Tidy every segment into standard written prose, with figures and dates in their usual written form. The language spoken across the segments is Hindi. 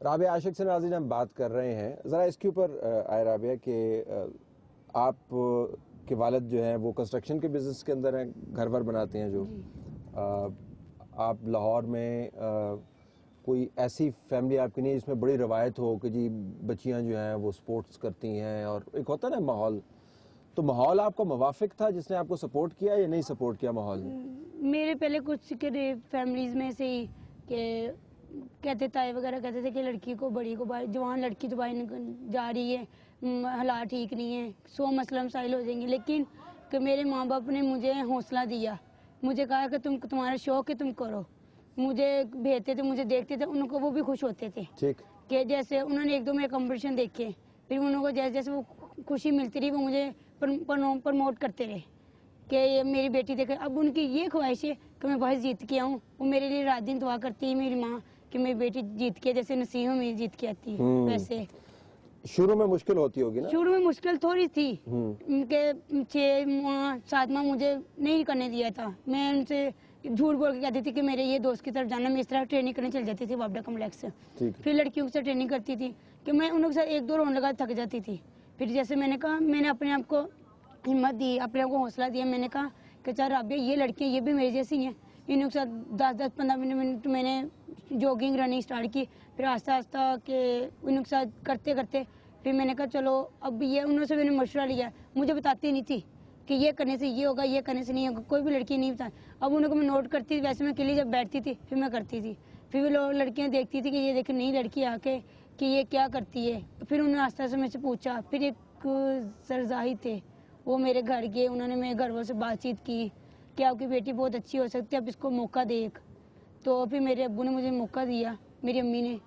राबिया आशिक से नाज़रीन हम बात कर रहे हैं, ज़रा इसके ऊपर आए राबिया कि आप के वालिद जो हैं वो कंस्ट्रक्शन के बिज़नेस के अंदर हैं, घर वर बनाते हैं जो आप लाहौर में कोई ऐसी फैमिली आपकी नहीं जिसमें बड़ी रवायत हो कि जी बच्चियां जो हैं वो स्पोर्ट्स करती हैं और एक होता है ना माहौल, तो माहौल आपको मुवाफिक था जिसने आपको सपोर्ट किया या नहीं सपोर्ट किया माहौल ने? मेरे पहले कुछ फैमिलीज में से ही कि कहते ताए वगैरह कहते थे कि लड़की को बड़ी को बाहर, जवान लड़की तो बाहर जा रही है, हालात ठीक नहीं है, 100 मसला मसाइल हो जाएंगे। लेकिन कि मेरे माँ बाप ने मुझे हौसला दिया, मुझे कहा कि तुम्हारा शौक है तुम करो। मुझे भेजते थे, मुझे देखते थे, उनको वो भी खुश होते थे। ठीक कि जैसे उन्होंने 1-2 मेरे कंपटीशन देखे, फिर उनको जैसे जैसे वो खुशी मिलती रही वो मुझे प्रमोट करते रहे कि ये मेरी बेटी देखे। अब उनकी ये ख्वाहिश है कि मैं बाहर जीत के आऊँ। वो मेरे लिए रात दिन दुआ करती है मेरी माँ कि मेरी बेटी जीत के, जैसे नसीहों में जीत के आती है वैसे। शुरू में मुश्किल होती होगी ना? शुरू में मुश्किल थोड़ी थी, उनके 6-7 माह मुझे नहीं करने दिया था। मैं उनसे झूठ बोल के कहती थी कि मेरे ये दोस्त की तरफ जाना। मैं इस तरह ट्रेनिंग करने चल जाती थी वापडा कम्प्लेक्स से, फिर लड़कियों से ट्रेनिंग करती थी कि मैं उनके साथ 1-2 राउंड लगा थक जाती थी। फिर जैसे मैंने कहा, मैंने अपने आप को हिम्मत दी, अपने आप को हौसला दिया। मैंने कहा कि चार राबिया ये लड़कियाँ ये भी मेरी जैसी हैं, इनके साथ 10-15 मिनट मैंने जॉगिंग रनिंग स्टार्ट की। फिर आस्ता आस्ता के उनके साथ करते करते फिर मैंने कहा चलो अब ये, उन्होंने मैंने मशवरा लिया। मुझे बताती नहीं थी कि ये करने से ये होगा, ये करने से नहीं होगा, कोई भी लड़की नहीं बता। अब उनको मैं नोट करती थी, वैसे मैं अकेली जब बैठती थी फिर मैं करती थी। फिर वो लोग लड़कियाँ देखती थी कि ये देख नई लड़की आके कि ये क्या करती है। फिर उन्होंने आस्ते आस्ते मुझसे पूछा। फिर एक सरजाही थे, वो मेरे घर गए, उन्होंने मेरे घर वालों से बातचीत की कि आपकी बेटी बहुत अच्छी हो सकती है, आप इसको मौका देख। तो फिर मेरे अब्बू ने मुझे मौका दिया, मेरी अम्मी ने,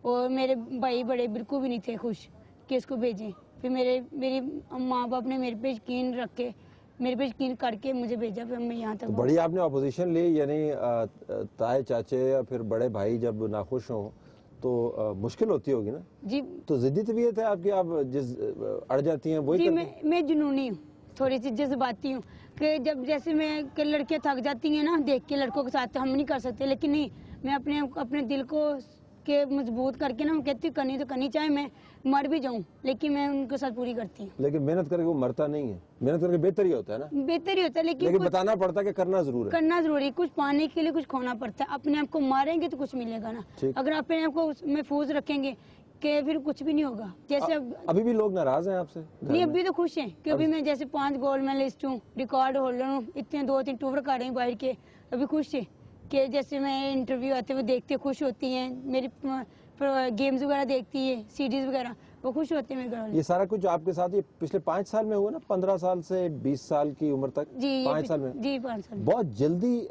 और मेरे भाई बड़े बिल्कुल भी नहीं थे खुश कि इसको भेजें। फिर मेरे माँ बाप ने मेरे पे यकीन रख के, मेरे पे यकीन करके मुझे भेजा। फिर मैं यहाँ तक तो बड़ी आपने अपोजिशन ली, यानी ताए चाचे या फिर बड़े भाई जब नाखुश हों तो मुश्किल होती होगी ना जी। तो जिद्दी तबीयत है आपकी, आप जिस अड़ जाती हैं वही जी। करती? मैं जुनूनी हूँ, थोड़ी सी जज्बाती हूँ कि जब जैसे मैं कि लड़कियाँ थक जाती हैं ना देख के लड़कों के साथ, हम नहीं कर सकते। लेकिन नहीं, मैं अपने दिल को के मजबूत करके ना कहती हूँ करनी तो करनी, चाहे मैं मर भी जाऊँ लेकिन मैं उनके साथ पूरी करती हूँ। लेकिन मेहनत करके वो मरता नहीं है, मेहनत करके बेहतर ही होता है ना? बेहतर ही होता है, लेकिन बताना पड़ता है कि करना जरूर है, करना जरूरी। कुछ पाने के लिए कुछ खोना पड़ता है। अपने आप को मारेंगे तो कुछ मिलेगा ना, अगर अपने आप को महफूज रखेंगे कि फिर कुछ भी नहीं होगा। जैसे अभी भी लोग नाराज हैं आपसे? नहीं, अभी तो खुश हैं कि अभी मैं जैसे 5 गोल्ड मेडलिस्ट हूँ, रिकॉर्ड होल्डर हूँ, इतने 2-3 टूर कर रही हूँ बाहर के। अभी खुश है कि जैसे मैं इंटरव्यू आते हुए देखते खुश होती हैं, मेरी गेम्स वगैरह देखती है, सीडीज वगैरह, वो खुश होते हैं मेरे घर। ये सारा कुछ आपके साथ ये पिछले 5 साल में हुआ ना? 15 साल से 20 साल की उम्र तक? जी 5 साल में? जी 5 साल। बहुत जल्दी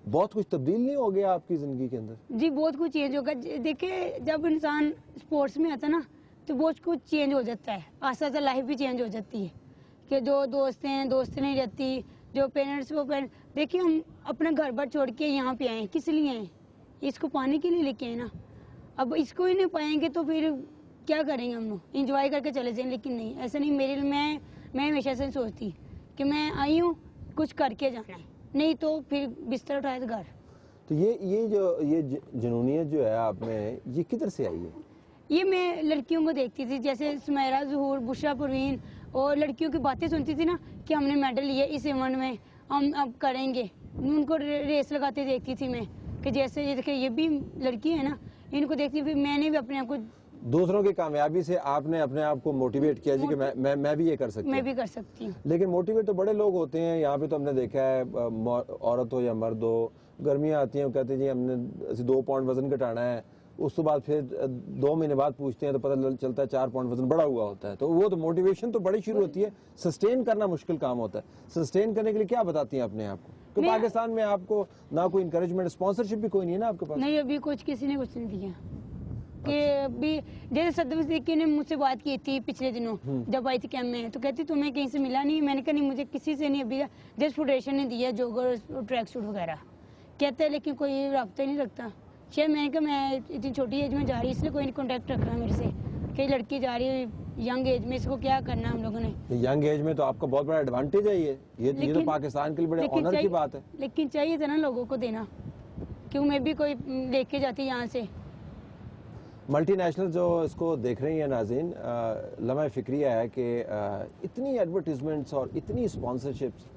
बहुत कुछ तब्दील नहीं हो गया आपकी जिंदगी के अंदर? जी बहुत कुछ चेंज होगा। देखिए जब इंसान स्पोर्ट्स में आता ना तो बहुत कुछ चेंज हो जाता है, आस्ते आस्ते लाइफ भी चेंज हो जाती है कि जो दोस्त हैं दोस्त नहीं रहती, जो पेरेंट्स वो पेरेंट्स। देखिए हम अपना घर बार छोड़ के यहाँ पे आए, किस लिए आए? इसको पाने के लिए लेके आए ना। अब इसको ही नहीं पाएंगे तो फिर क्या करेंगे हम लोग? इंजॉय करके चले जाएंगे, लेकिन नहीं, ऐसा नहीं। मैं हमेशा से सोचती कि मैं आई हूँ कुछ करके जाना है, नहीं तो फिर बिस्तर उठाए तो घर। तो ये जुनूनियत जो है आप में, ये किधर से आई है? ये मैं लड़कियों को देखती थी, जैसे सुमेरा, ज़हूर, बुशरा, परवीन, और लड़कियों की बातें सुनती थी ना कि हमने मेडल लिया इस इवेंट में, हम अब करेंगे। उनको रेस लगाते देखती थी मैं कि जैसे ये देखिए ये भी लड़की है ना, इनको देखती फिर मैंने भी अपने आप को, दूसरों की कामयाबी से आपने अपने आप को मोटिवेट किया जी कि मैं भी ये कर सकती हूँ, मैं भी कर सकती हूँ। लेकिन मोटिवेट तो बड़े लोग होते हैं यहाँ पे, तो हमने देखा है औरत हो या मर्द हो, गर्मियाँ आती हैं कहते हैं जी हमने 2 पाउंड वजन घटाना है, उस तो बाद फिर 2 महीने बाद पूछते हैं तो पता चलता है 4 पाउंड वजन बढ़ा हुआ होता है। तो वो तो मोटिवेशन तो बड़ी शुरू होती है, सस्टेन करना मुश्किल काम होता है। सस्टेन करने के लिए क्या बताती हैं अपने आप को? क्योंकि पाकिस्तान में आपको ना कोई इंकरेजमेंट, स्पॉन्सरशिप भी कोई नहीं है ना आपके पास? नहीं, अभी कुछ किसी ने कुछ नहीं दिया। कि अभी जैसे सद्दाम सिद्दीकी ने मुझसे बात की थी पिछले दिनों जब आई थी कैंप में, तो कहती तुम्हें कहीं से मिला नहीं? मैंने कहा नहीं, मुझे किसी से नहीं, अभी जस्ट फेडरेशन ने दिया जोगर ट्रैक सूट वगैरह कहते हैं, लेकिन कोई रब्ता नहीं रखता। शायद मैंने कहा मैं इतनी छोटी एज में जा रही, इसलिए कोई नहीं कॉन्टेक्ट रख रहा मेरे से कि लड़की जा रही है यंग एज में, इसको क्या करना हम लोगों ने। यंग एज में तो आपका बहुत बड़ा एडवांटेज है ये तो पाकिस्तान के लिए बड़े ऑनर की बात है। लेकिन चाहिए था ना लोगों को देना, क्यों मैं भी कोई लेके जाती यहाँ से। मल्टीनेशनल जो इसको देख रही हैं नाज़रीन, लम्हा फ़िक्रिया है कि इतनी एडवर्टीज़मेंट्स और इतनी स्पॉन्सरशिप्स,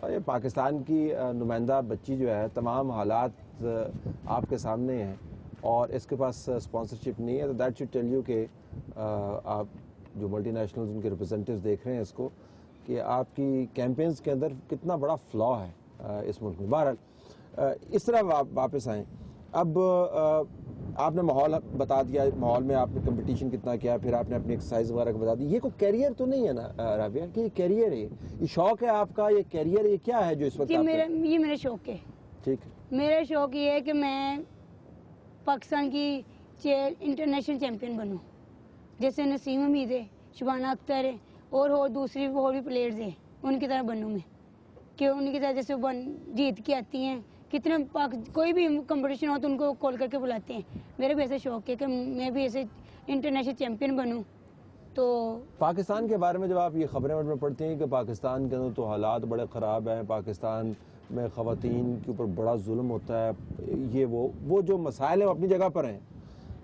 और ये पाकिस्तान की नुमाइंदा बच्ची जो है, तमाम हालात आपके सामने हैं और इसके पास स्पॉन्सरशिप नहीं है, तो दैट शुड टेल यू कि आप जो मल्टीनेशनल्स उनके रिप्रेजेंटेटिव्स देख रहे हैं इसको, कि आपकी कैंपेन्स के अंदर कितना बड़ा फ्लॉ है इस मुल्क में। बहरहाल इस तरह वापस आएँ। अब आपने माहौल बता दिया, माहौल में आपने कंपटीशन कितना किया, फिर आपने अपनी एक्सरसाइज वगैरह को बता दी। ये कोई कैरियर तो नहीं है ना राबिया, कि ये कैरियर है, ये शौक है आपका, ये कैरियर, ये क्या है जो इस वक्त ये मेरा शौक है। ठीक है। मेरा शौक ये है कि मैं पाकिस्तान की इंटरनेशनल चैंपियन बनूं, जैसे नसीम हमीद है, शुबाना अख्तर है और दूसरी और भी प्लेयर्स है, उनकी तरह बनूं मैं, कि उनकी तरह जैसे जीत के आती हैं। कितने कोई भी कंपटीशन हो तो उनको कॉल करके बुलाते हैं। मेरा भी ऐसा शौक है कि मैं भी ऐसे इंटरनेशनल चैंपियन बनूं। तो पाकिस्तान के बारे में जब आप ये खबरें में पढ़ते हैं कि पाकिस्तान के अंदर तो हालात बड़े ख़राब हैं, पाकिस्तान में ख़वातीन के ऊपर बड़ा जुल्म होता है, ये वो जो मसाइल हैं वो अपनी जगह पर हैं,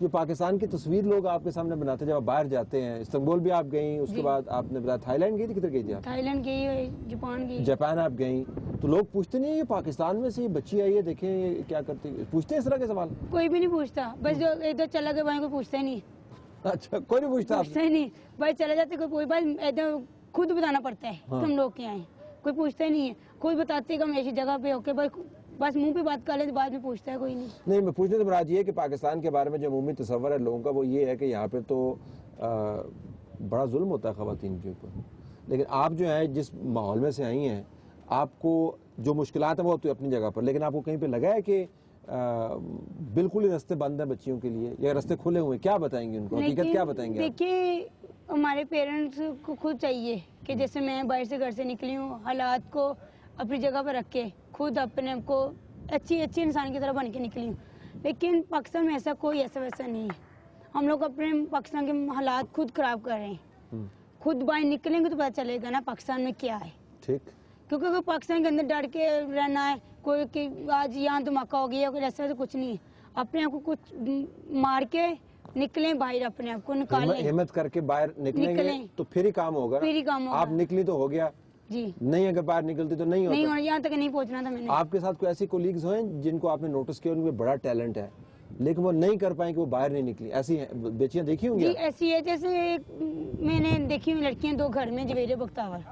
जो पाकिस्तान की तस्वीर लोग आपके सामने बनाते हैं। जब आप बाहर जाते हैं, इस्तांबुल भी आप गई, उसके बाद आपने बताया थाईलैंड गई थी, किधर गई थी आप? थाईलैंड गई, जापान गई। जापान आप गई, तो लोग पूछते नहीं ये पाकिस्तान में से ये बच्ची आई है, देखें ये क्या करती है, पूछते हैं इस तरह के सवाल? कोई भी नहीं पूछता, बस जो इधर चला गया वहीं कोई पूछता ही नहीं। अच्छा, कोई नहीं पूछता ही नहीं, भाई चले जाते कोई बस इधर खुद बताना पड़ता है हाँ। कि हम लोग क्या हैं, कोई पूछता ही नहीं है। खुद बताते कि हम ऐसी जगह पे होके बस मुंह पे बात कर ले, बाद में पूछता है कोई नहीं। नहीं, मैं पूछने से मुराद ये है कि पाकिस्तान के बारे में जो अमूमी तस्वर है लोगों का वो ये है कि यहाँ पे तो बड़ा जुल्म होता है ख़वातीन के ऊपर, लेकिन आप जो है जिस माहौल में से आई हैं, आपको जो मुश्किलात हैं वो तो अपनी जगह पर, लेकिन आपको कहीं पे लगा है कि बिल्कुल ही रास्ते बंद हैं बच्चियों के लिए, या रास्ते खुले हुए, क्या बताएंगे उनको, हकीकत क्या बताएंगे? देखिए, हमारे पेरेंट्स को खुद चाहिए कि जैसे मैं बाहर से घर से निकली हूँ, हालात को अपनी जगह पर रख के खुद अपने आप को अच्छी इंसान की तरह बन के निकली हूँ। लेकिन पाकिस्तान में ऐसा कोई ऐसा वैसा नहीं है। हम लोग अपने पाकिस्तान के हालात खुद खराब कर रहे हैं। खुद बाहर निकलेंगे तो पता चलेगा ना पाकिस्तान में क्या है। ठीक, क्योंकि अगर पाकिस्तान के अंदर डर के रहना है, कोई कि आज यहाँ धमाका हो गया, ऐसा तो कुछ नहीं है। अपने आप को कुछ मार के निकलें बाहर, अपने आप को निकालें, हिम्मत करके बाहर निकलेंगे तो फिर ही काम होगा। फिर ही काम होगा। आप निकली तो हो गया जी, नहीं अगर बाहर निकलती तो नहीं होता। यहाँ तक नहीं पहुँचना था मैंने। आपके साथ कोई ऐसी कोलीग्स हैं जिनको आपने नोटिस किया उनमें बड़ा टैलेंट है लेकिन वो नहीं कर पाए कि वो बाहर नहीं निकली, ऐसी बेचियां देखी होंगी? जी ऐसी है, जैसे मैंने देखी हुई लड़कियां दो घर में, जवेरे बख्तावर,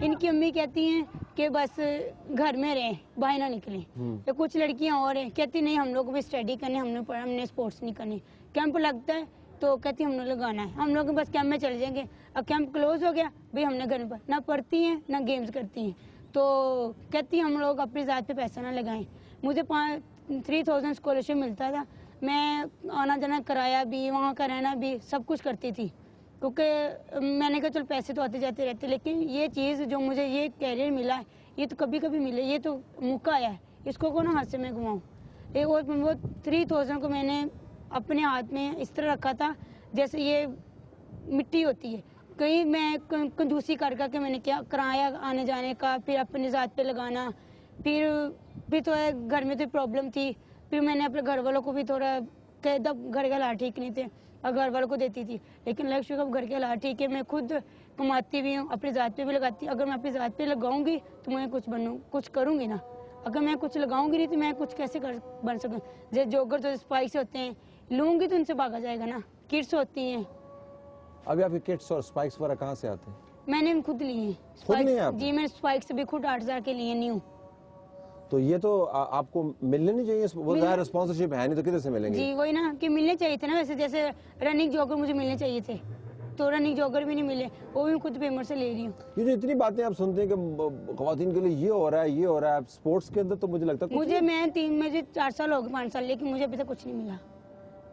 इनकी अम्मी कहती हैं कि बस घर में रहें, बाहर ना निकलें। तो कुछ लड़कियां और हैं कहती नहीं हम लोग भी स्टडी करने, हमने स्पोर्ट्स नहीं करने। कैंप लगता है तो कहती हमने लगाना है, हम लोग बस कैंप में चले जाएंगे। अब कैंप क्लोज हो गया भाई, हमने घर पर ना पढ़ती हैं ना गेम्स करती हैं, तो कहती हम लोग अपनी ज़ात पे पैसा ना लगाएं। मुझे 3,000 स्कॉलरशिप मिलता था, मैं आना जाना कराया भी, वहाँ का रहना भी सब कुछ करती थी, क्योंकि मैंने कहा चल पैसे तो आते जाते रहते, लेकिन ये चीज़ जो मुझे ये कैरियर मिला है ये तो कभी कभी मिले, ये तो मौका आया है, इसको को ना हाथ से मैं घुमाऊँ। और वो 3,000 को मैंने अपने हाथ में इस तरह रखा था जैसे ये मिट्टी होती है। कहीं मैं कंजूसी कर करके मैंने क्या किराया आने जाने का, फिर अपने ज़ात पे लगाना, फिर तो घर में तो प्रॉब्लम थी, फिर मैंने अपने घर वालों को भी थोड़ा तब घर के हालात ठीक नहीं थे और घर वालों को देती थी, लेकिन लक्ष्य कब घर के हालात ठीक है, मैं खुद कमाती भी हूँ, अपनी ज़ात पे भी लगाती हूँ। अगर मैं अपनी ज़ात पे लगाऊंगी तो मैं कुछ करूँगी ना, अगर मैं कुछ लगाऊंगी नहीं तो मैं कुछ कैसे बन सकूँ। जैसे जोगर जो स्पाइक्स होते हैं लूँगी तो उनसे भागा जाएगा ना, किट्स होती हैं। अभी आपके किट्स और स्पाइक्स वगैरह कहाँ से आते हैं? मैंने खुद लिए हैं। खुद लिए आप? जी, मैंने स्पाइक्स भी खुद 8,000 के लिए न्यू। तो ये तो आपको मिलने नहीं चाहिए, वो ज़ाहिर स्पॉन्सरशिप है नहीं तो किधर से मिलेंगे? जी वही ना कि मिलने चाहिए थे ना, वैसे जैसे रनिंग जॉगर मुझे मिलने चाहिए थे, तो रनिंग जॉगर भी नहीं मिले, वो भी खुद पेमेंट से ले रही हूँ। ये जो इतनी बातें आप सुनते हैं कि ख़वातीन के लिए ये हो रहा है ये हो रहा है स्पोर्ट्स के अंदर, तो मुझे लगता है मुझे 4 साल हो गए, 5 साल, लेकिन मुझे अभी तक कुछ नहीं मिला।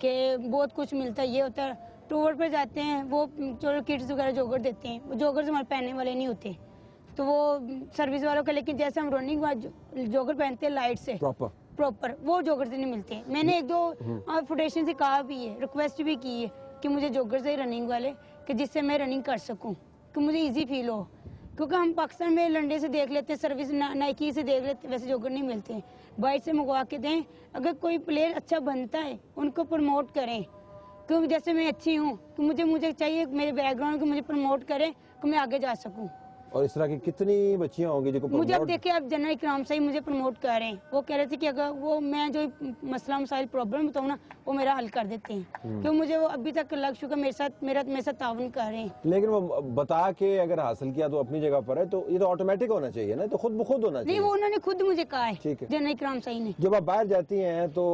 कि बहुत कुछ मिलता है, ये होता है टूर पर जाते हैं वो जो किट्स वगैरह जॉगर देते हैं, वो जॉगर हमारे पहनने वाले नहीं होते, तो वो सर्विस वालों का, लेकिन जैसे हम रनिंग जॉगर पहनते हैं लाइट से प्रॉपर वो जॉगर से नहीं मिलते। मैंने 1-2 फेडरेशन से कहा भी है, रिक्वेस्ट भी की है कि मुझे जॉगर से रनिंग वाले, कि जिससे मैं रनिंग कर सकूं, कि मुझे इजी फील हो, क्योंकि हम पाकिस्तान में लंडे से देख लेते हैं, सर्विस नाइकी से देख लेते हैं, वैसे जॉगर नहीं मिलते हैं। बाइट से मंगवा के दें, अगर कोई प्लेयर अच्छा बनता है उनको प्रमोट करें, क्योंकि जैसे मैं अच्छी हूँ तो मुझे चाहिए मेरे बैकग्राउंड को मुझे प्रमोट करें कि मैं आगे जा सकूँ। और इस तरह की कितनी बच्चियां होंगी जो मुझे अब देखिए अब जनरल इकराम से ही मुझे प्रमोट कर रहे हैं। वो कह रहे थे कि अगर वो मैं जो मसला मसाइल प्रॉब्लम बताऊँ ना वो मेरा हल कर देते हैं, क्यों मुझे वो अभी तक लग चुका मेरे साथ ताउन कर रहे हैं। लेकिन वो बता के अगर हासिल किया तो अपनी जगह पर है, तो ये तो ऑटोमेटिक होना चाहिए ना, तो खुद ब खुद होना नहीं, चाहिए। वो उन्होंने खुद मुझे कहा है ठीक है। जनरल इकराम सही ने। जब आप बाहर जाती हैं तो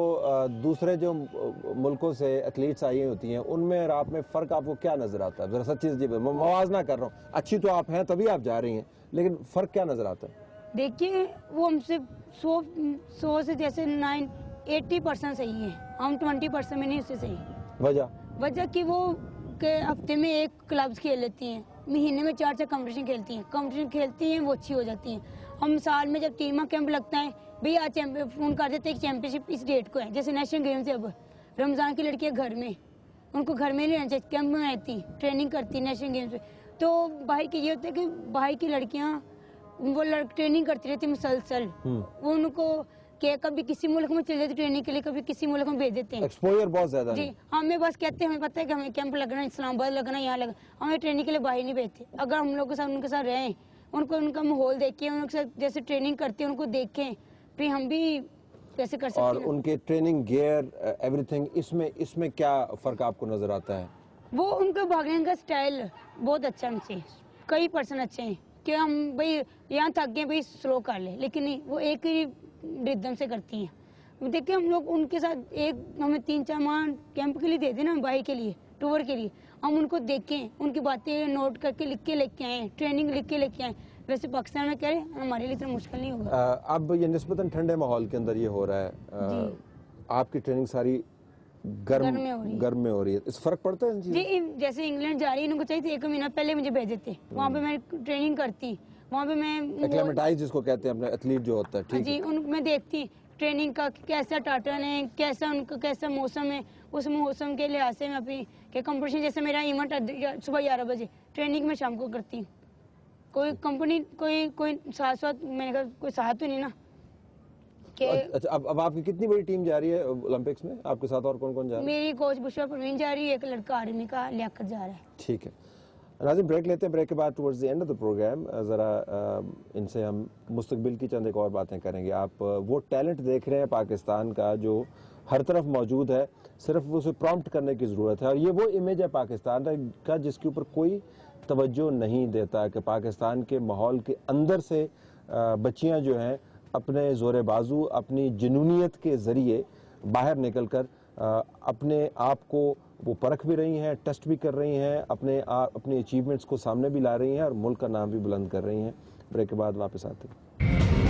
दूसरे जो मुल्कों से एथलीट्स आई होती हैं उनमें और आप में फ़र्क आपको क्या नज़र आता है? ज़रा सच्ची सच्ची मैं मवाजना कर रहा हूँ, अच्छी तो आप हैं तभी आप जा रही हैं, लेकिन फ़र्क क्या नज़र आता है? देखिए वो हमसे 100 से जैसे 80% सही है, हम 20% में नहीं उससे सही। वजह कि वो के हफ्ते में एक क्लब्स खेल लेती हैं, महीने में 4 कंपटीशन खेलती हैं, वो अच्छी हो जाती हैं। हम साल में जब टीमा कैंप लगता है भैया आज फोन कर देते हैं चैंपियनशिप इस डेट को है, जैसे नेशनल गेम्स है। अब रमजान की लड़कियां घर में, उनको घर में नहीं रहना चाहिए, कैंप में रहती ट्रेनिंग करती नेशनल गेम्स में। तो भाई की ये होता है कि भाई की लड़कियां वो ट्रेनिंग करती रहती मुसलसल, वो उनको कि कभी किसी मुल्क में चले जाते ट्रेनिंग के लिए, कभी किसी मुल्क में भेज देते हैं। एक्सपोजर बहुत ज्यादा जी, हमें बस कहते हैं हमें पता है कि हमें कैंप लगना है, इस्लामाबाद लगना है, यहाँ लगना, हमें ट्रेनिंग के लिए बाहर नहीं भेजते। अगर हम लोग के साथ उनके साथ रहें, उनको उनका माहौल देखें, उनके साथ जैसे ट्रेनिंग करते हैं उनको देखें, फिर हम भी कैसे कर सकते और हैं। उनके ट्रेनिंग गियर एवरीथिंग इसमें क्या फर्क आपको नजर आता है? वो उनका भागने का स्टाइल बहुत अच्छा हमसे, कई पर्सन अच्छे हैं कि हम भाई यहाँ थक गए भाई स्लो कर ले, लेकिन नहीं, वो एक ही रिदम से करती हैं। देखिए हम लोग उनके साथ एक हमें 3-4 माह कैंप के लिए दे देना, भाई के लिए टूर के लिए, हम उनको देखें, उनकी बातें नोट करके लिख के लेके आए, ट्रेनिंग लिख के लेके आए। वैसे पाकिस्तान में करें हमारे लिए इतना मुश्किल नहीं होगा। अब ये निस्बतन ठंडे माहौल के अंदर ये हो रहा है, आपकी ट्रेनिंग सारी गर्म में हो रही है, इस फर्क पड़ता है जी? जैसे इंग्लैंड जा रही है, उनको चाहिए थे 1 महीना पहले मुझे भेज देते, वहाँ पे मैं ट्रेनिंग करती, वहाँ पे मैं एक्लेमेटाइज जिसको कहते हैं अपने एथलीट जो होता है, ठीक जी, उन मैं देखती ट्रेनिंग का कैसा पैटर्न है, कैसा उनका कैसा मौसम है, उस मौसम के लिहाज से मैं अपनी के कंपटीशन, जैसे मेरा इवेंट सुबह 11 बजे, ट्रेनिंग में शाम को करती हूँ। कोई कंपनी कोई साथ मैंने कहा कोई साथ तो नहीं ना कि। अच्छा, अब आपकी कितनी बड़ी टीम जा रही है ओलंपिक्स में? आपके साथ और कौन कौन जा रहा है? मेरी कोच बुशरा परवीन जा रही है, एक लड़का आर्मी का लियाकत जा रहा है। ठीक है नाज़रीन, ब्रेक लेते हैं। ब्रेक के बाद towards the end of the programme ज़रा इनसे हम मुस्तकबिल की चंद एक और बातें करेंगे। आप वो टैलेंट देख रहे हैं पाकिस्तान का जो हर तरफ मौजूद है, सिर्फ उसे प्रॉम्प्ट करने की ज़रूरत है। और ये वो इमेज है पाकिस्तान का जिसके ऊपर कोई तवज्जो नहीं देता कि पाकिस्तान के माहौल के अंदर से बच्चियाँ जो हैं अपने ज़ोर बाजू, अपनी जुनूनियत के ज़रिए बाहर निकल कर अपने आप को वो परख भी रही हैं, टेस्ट भी कर रही हैं, अपने अचीवमेंट्स को सामने भी ला रही हैं और मुल्क का नाम भी बुलंद कर रही हैं। ब्रेक के बाद वापस आते हैं।